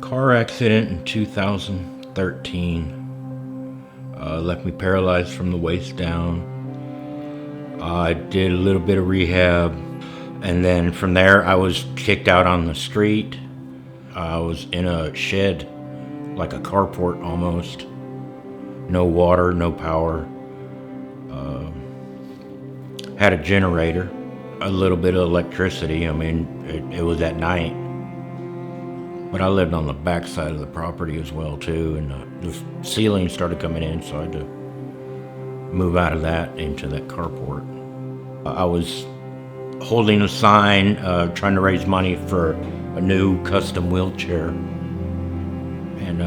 Car accident in 2013 left me paralyzed from the waist down. I did a little bit of rehab, and then from there I was kicked out on the street. I was in a shed, like a carport almost. No water, no power. Had a generator, a little bit of electricity. I mean, it was at night. But I lived on the back side of the property as well too, and the ceiling started coming in, so I had to move out of that into that carport. I was holding a sign, trying to raise money for a new custom wheelchair, and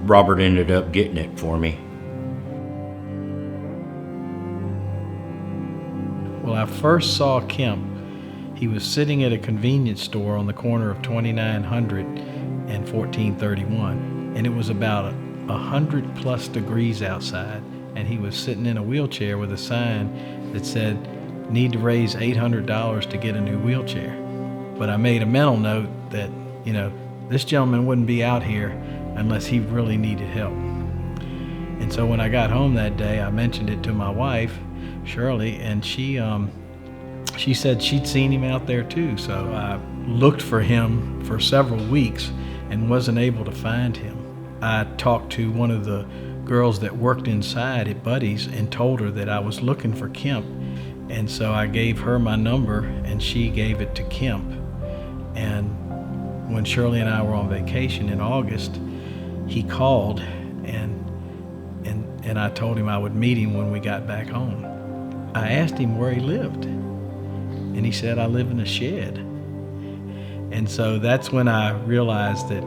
Robert ended up getting it for me. Well, I first saw Kemp. He was sitting at a convenience store on the corner of 2900 and 1431, and it was about 100+ degrees outside, and he was sitting in a wheelchair with a sign that said, "Need to raise $800 to get a new wheelchair." But I made a mental note that, this gentleman wouldn't be out here unless he really needed help. And so when I got home that day, I mentioned it to my wife, Shirley, and she said she'd seen him out there too. So I looked for him for several weeks and wasn't able to find him. I talked to one of the girls that worked inside at Buddy's and told her that I was looking for Kemp. And so I gave her my number and she gave it to Kemp. And when Shirley and I were on vacation in August, he called and I told him I would meet him when we got back home. I asked him where he lived, and he said, "I live in a shed." And so that's when I realized that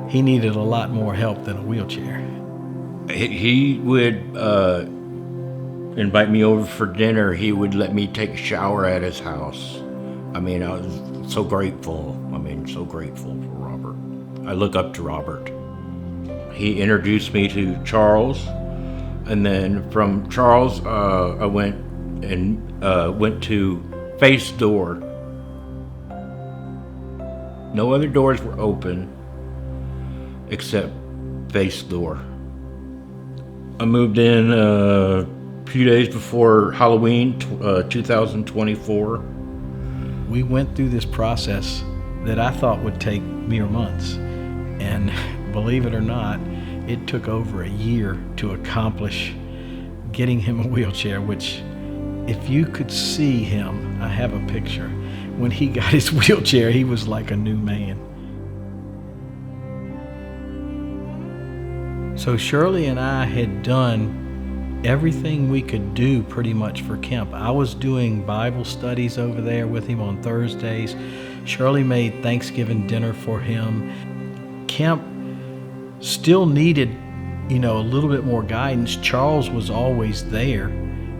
he needed a lot more help than a wheelchair. He would invite me over for dinner. He would let me take a shower at his house. I mean, I was so grateful. So grateful for Robert. I look up to Robert. He introduced me to Charles, and then from Charles, I went to Face Door. No other doors were open except Face Door. I moved in a few days before Halloween 2024. We went through this process that I thought would take mere months, and believe it or not, it took over a year to accomplish getting him a wheelchair, which, if you could see him, I have a picture. When he got his wheelchair, he was like a new man. So Shirley and I had done everything we could do pretty much for Kemp. I was doing Bible studies over there with him on Thursdays. Shirley made Thanksgiving dinner for him. Kemp still needed, a little bit more guidance. Charles was always there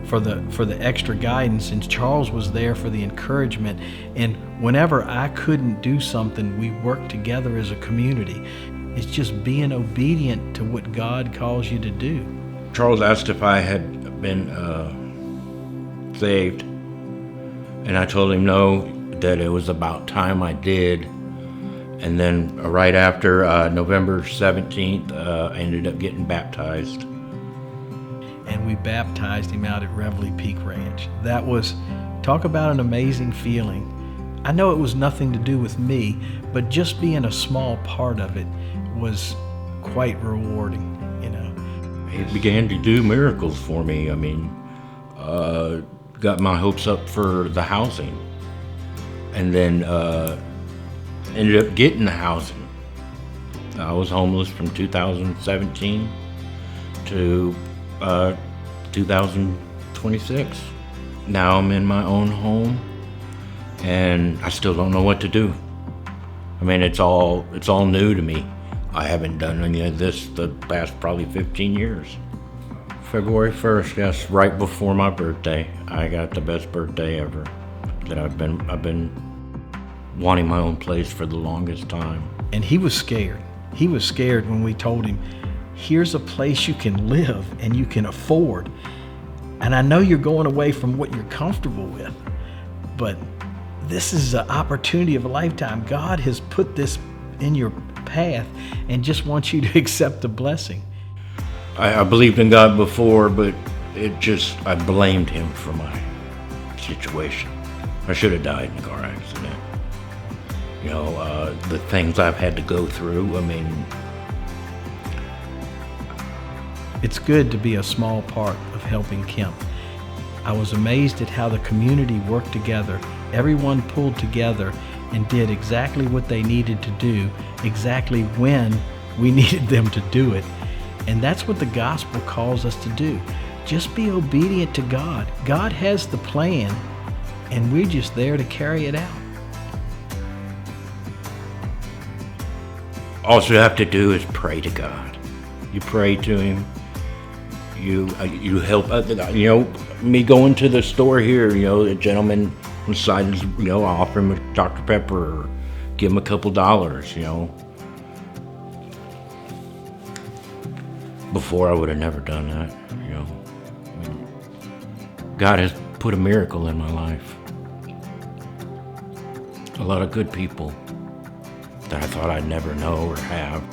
for the extra guidance, and Charles was there for the encouragement. And whenever I couldn't do something, we worked together as a community. It's just being obedient to what God calls you to do. Charles asked if I had been saved, and I told him no, that it was about time I did. And then right after November 17th, I ended up getting baptized. And we baptized him out at Reveille Peak Ranch. That was, talk about an amazing feeling. I know it was nothing to do with me, but just being a small part of it was quite rewarding, He began to do miracles for me. Got my hopes up for the housing, and then ended up getting the housing. I was homeless from 2017 to 2026. Now I'm in my own home, and I still don't know what to do. It's all new to me. I haven't done any of this the past probably 15 years. February 1st, yes, right before my birthday. I got the best birthday ever. That I've been wanting my own place for the longest time. And he was scared. He was scared when we told him, here's a place you can live and you can afford. And I know you're going away from what you're comfortable with, but this is an opportunity of a lifetime. God has put this in your path and just wants you to accept the blessing. I believed in God before, but I blamed him for my situation. I should have died in a car accident. The things I've had to go through, It's good to be a small part of helping Kemp. I was amazed at how the community worked together. Everyone pulled together and did exactly what they needed to do, exactly when we needed them to do it. And that's what the gospel calls us to do. Just be obedient to God. God has the plan, and we're just there to carry it out. all you have to do is pray to God. You pray to him. You help. Me going to the store here, a gentleman inside, offer him a Dr. Pepper or give him a couple dollars, Before I would have never done that, God has put a miracle in my life. A lot of good people that I thought I'd never know or have.